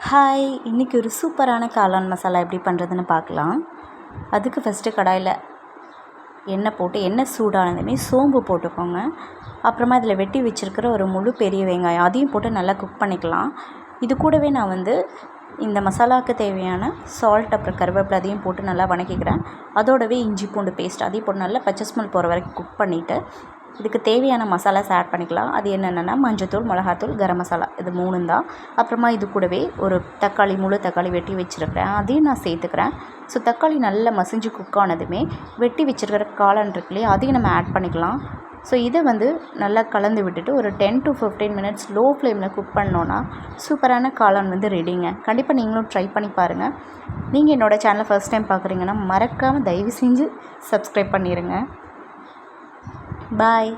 Hi, இன்றைக்கி ஒரு சூப்பரான காளான் மசாலா எப்படி பண்ணுறதுன்னு பார்க்கலாம். அதுக்கு ஃபஸ்ட்டு கடாயில் எண்ணெய் போட்டு எண்ணெய் சூடானதுமே சோம்பு போட்டுக்கோங்க. அப்புறமா இதில் வெட்டி வச்சுருக்கிற ஒரு முழு பெரிய வெங்காயம் அதையும் போட்டு நல்லா குக் பண்ணிக்கலாம். இது கூடவே நான் இந்த மசாலாவுக்கு தேவையான சால்ட் அப்புறம் கருவேப்பிலை அதையும் போட்டு நல்லா வணக்கிக்கிறேன். அதோடவே இஞ்சி பூண்டு பேஸ்ட் அதையும் போட்டு நல்லா பச்சை ஸ்மெல் போகிற வரைக்கும் குக் பண்ணிவிட்டு இதுக்கு தேவையான மசாலாஸ் ஆட் பண்ணிக்கலாம். அது என்னென்னா மஞ்சத்தூள், மிளகாத்தூள், கரம் மசாலா இது 3 தான். அப்புறமா இது கூடவே ஒரு தக்காளி, முழு தக்காளி வெட்டி வச்சுருக்கிறேன், அதையும் நான் சேர்த்துக்கிறேன். ஸோ தக்காளி நல்லா மசிஞ்சு குக் ஆனதுமே வெட்டி வச்சுருக்கிற காளான் இருக்குல்லையே அதையும் நம்ம ஆட் பண்ணிக்கலாம். ஸோ இதை நல்லா கலந்து விட்டுட்டு ஒரு 10 to 15 மினிட்ஸ் லோ ஃப்ளேமில் குக் பண்ணோன்னா சூப்பரான காளான் ரெடிங்க. கண்டிப்பாக நீங்களும் ட்ரை பண்ணி பாருங்கள். நீங்கள் என்னோடய சேனலை ஃபர்ஸ்ட் டைம் பார்க்குறீங்கன்னா மறக்காமல் தயவு செஞ்சு சப்ஸ்கிரைப் பண்ணிடுங்க. Bye.